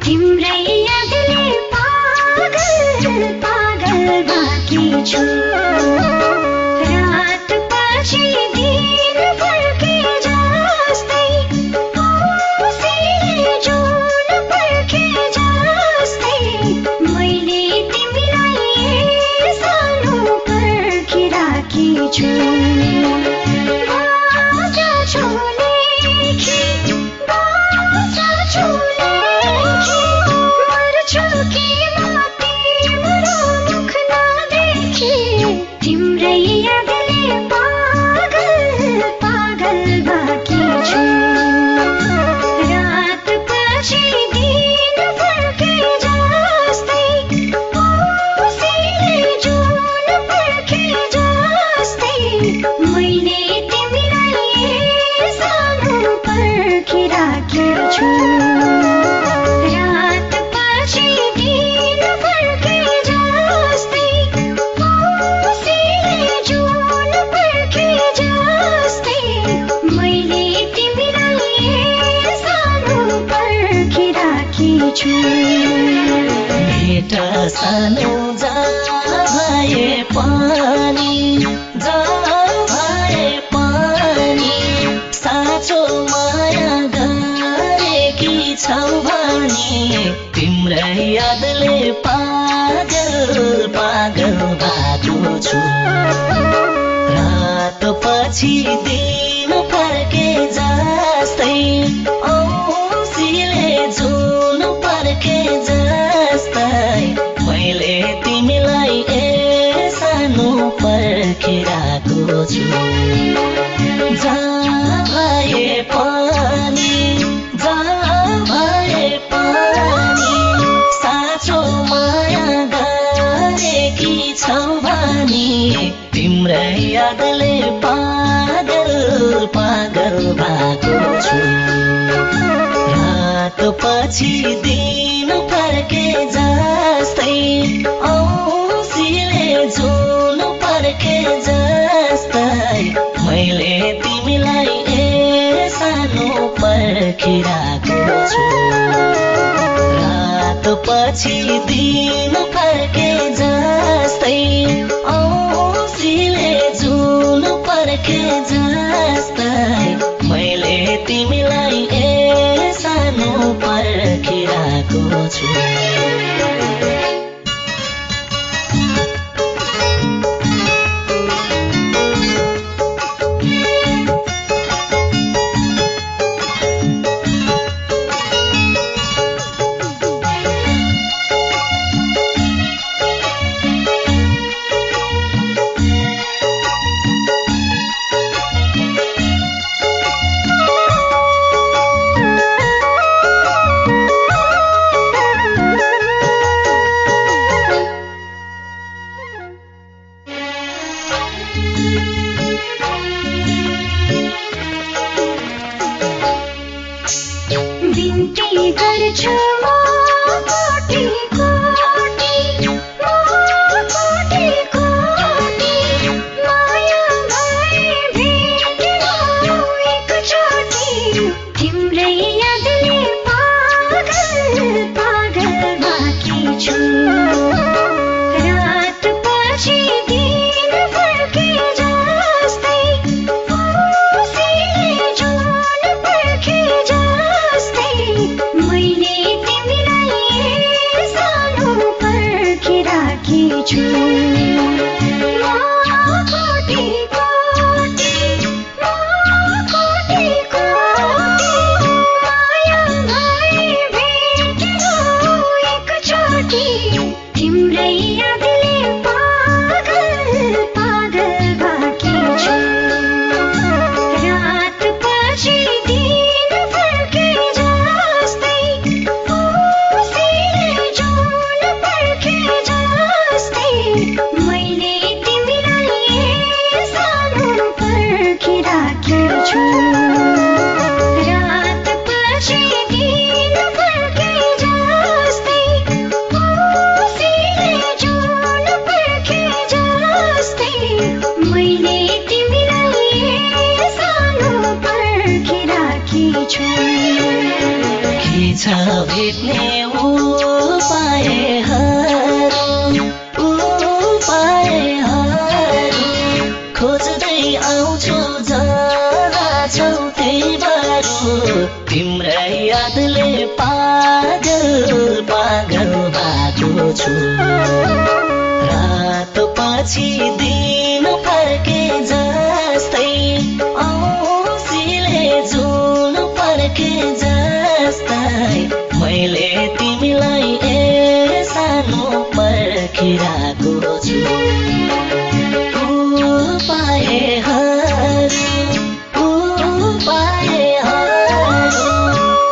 तिम्रै यादले पागल पागल बाँकी छु रात पछि दिन फर्के जस्तै औँसीले जुन पर्खे जस्तै मैले तिमीलाई सानो पर्खिराखी छु बाजा छु लेखी बाजा छु लेखी मर्छु कि म तिम्रो मुख नदेखी तिम्रै यादले पागल पागल बाँकी छु रात पछि दिन फर्के जस्तै औँसीले जुन पर्खे जस्तै मैले तिमीलाई सानो पर्खिराखी छु रात पछि दिन फर्के जस्तै औँसीले जुन पर्खे जस्तै मैले तिमीलाई सानो पर्खिराखी छु भेट सानो भए पनि साँचो माया गरेकी छौ भने तिम्रै यादले पागल पागल भएको छु रात पछि दिन फर्के जस्तै औँसीले जुन पर्खे जस्तै मैले तिमीलाई सानो पर्खिरहेको छु जहाँ भए पनि साँचो माया गरेकी छौ भने तिम्रै यादले पागल पागल भएको छु रात पछि दिन फर्के जस्तै औँसीले जुन पर्खे जस्तै मैले तिमीलाई सानो पर्खिरहेको छु रात पछि दिन फर्के जस्तै औँसीले जुन पर्खे जस्तै मैले तिमीलाई सानो पर्खिरहेको छु बिन्ती गर्छु म कोटि कोटि माया भए भेट्नु एकचोटि तिम्रै यादले पागल पागल बाँकी छु रात पछि दिन फर्के जस्तै औँसीले जुन पर्खे जस्तै मैले तिमीलाई सानो पर्खिराखी छु कोटि कोटि माया भए भेट्नु एकचोटि तिम्रै यादले पागल पागल बाँकी छु रात पछि दिन फर्के जस्तै औँसीले जुन पर्खे जस्तै भेट्ने उपायहरू खोज्दै आउँछु जहाँ छौ त्यही बाटो तिम्रै यादले पागल पागल भएको छु रात पछि दिन फर्के जस्तै औँसीले जुन फर्के जस्तै मैले तिमीलाई सानो पर्खिरहेको छु उपायहरू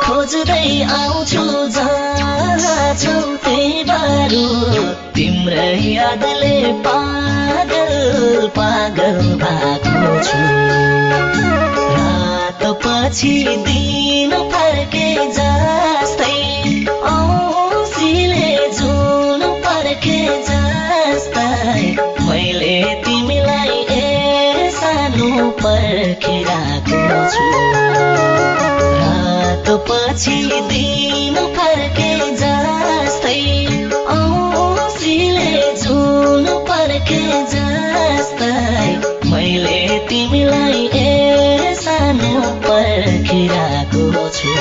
खोज्दै आउँछु जहाँ छौ त्यही बाटो तिम्रै यादले पागल पागल भएको छु रात पछि दिन फर्के जस्तै औँसीले जुन फर्के जस्तै मैले तिमीलाई सानो पर्खिरहेको छु रात पछि दिन फर्के जस्तै औँसीले जुन फर्के जस्तै मैले तिमीलाई सानो पर्खिरहेको छु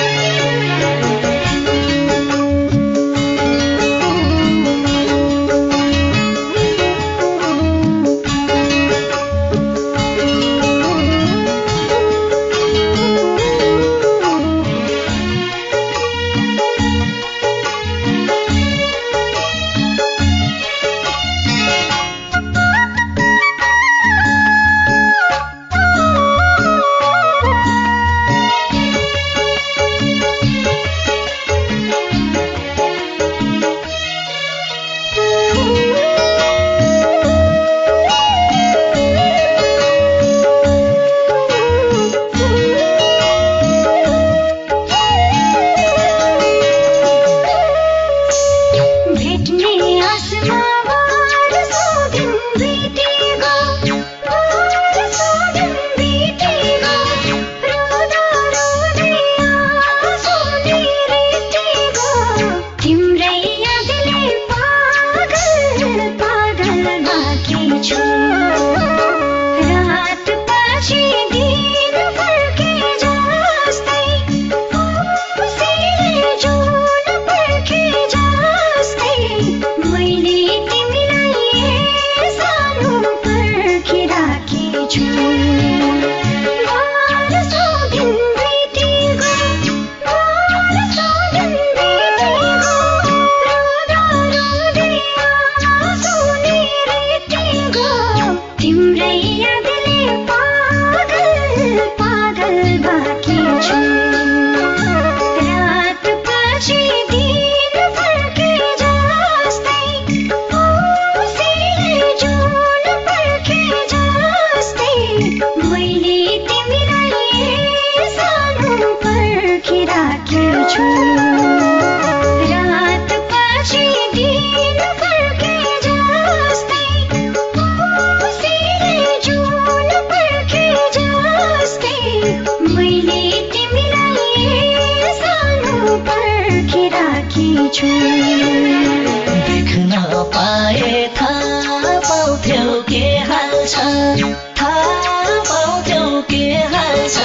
देख्न पाए थाहा पाउँथ्यौ के हाल छ थाहा पाउँथ्यौ के हाल छ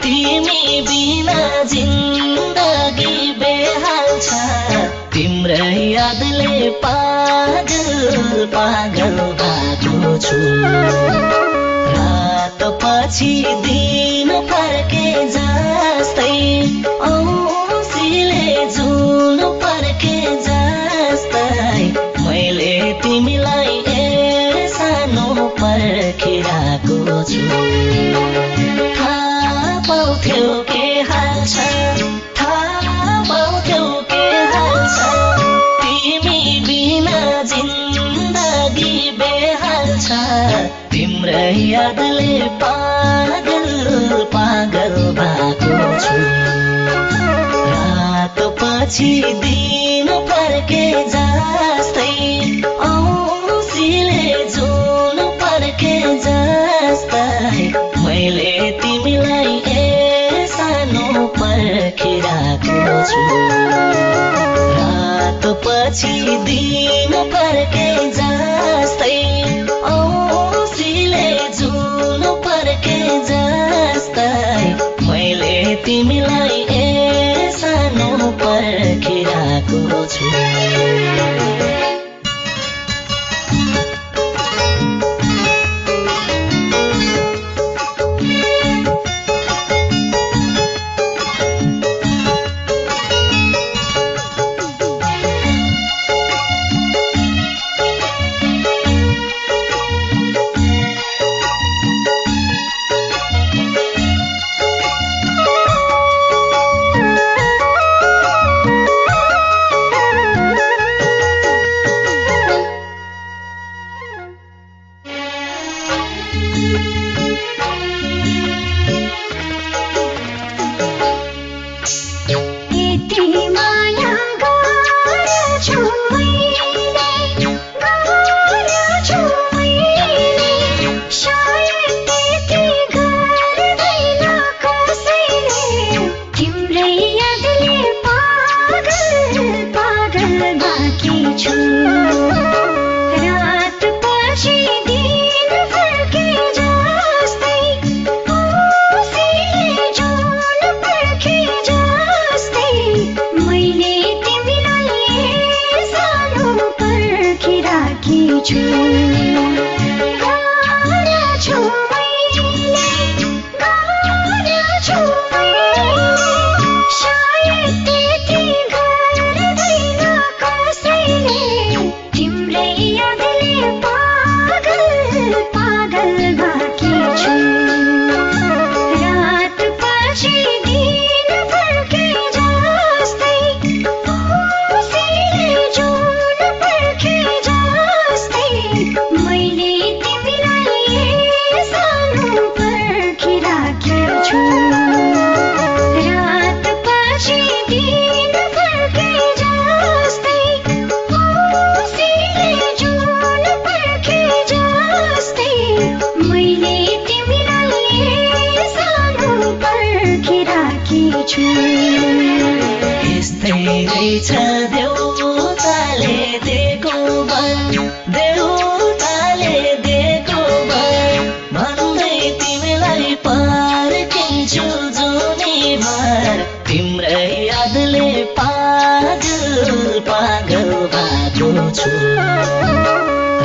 तिमी बिना जिन्दगी बेहाल छ तिम्रै यादले पागल पागल भएको छु रात पछि दिन फर्के जस्तै औँसीले जुन फर्के जस्तै मैले तिमीलाई सानो पर्खिरहेको छु थाहा पाउँथ्यौ के हाल छ थाहा पाउँथ्यौ के हाल छ तिमी बिना जिन्दगी बेहाल छ तिम्रै यादले पागल पागल भएको छु रात पछि दिन फर्के जस्तै औँसीले जुन फर्के जस्तै मैले तिमीलाई सानो पर्खिरहेको छु रात पछि दिन फर्के जस्तै औँसीले जुन फर्के जस्तै मैले तिमीलाई सानो पर्खिरहेको छु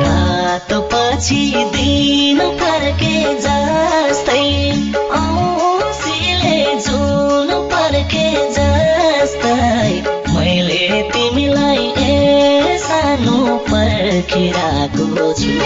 रात पछि दिन फर्के जस्तै औँसीले जुन फर्के जस्तै मैले तिमीलाई सानो पर्खिरहेको छु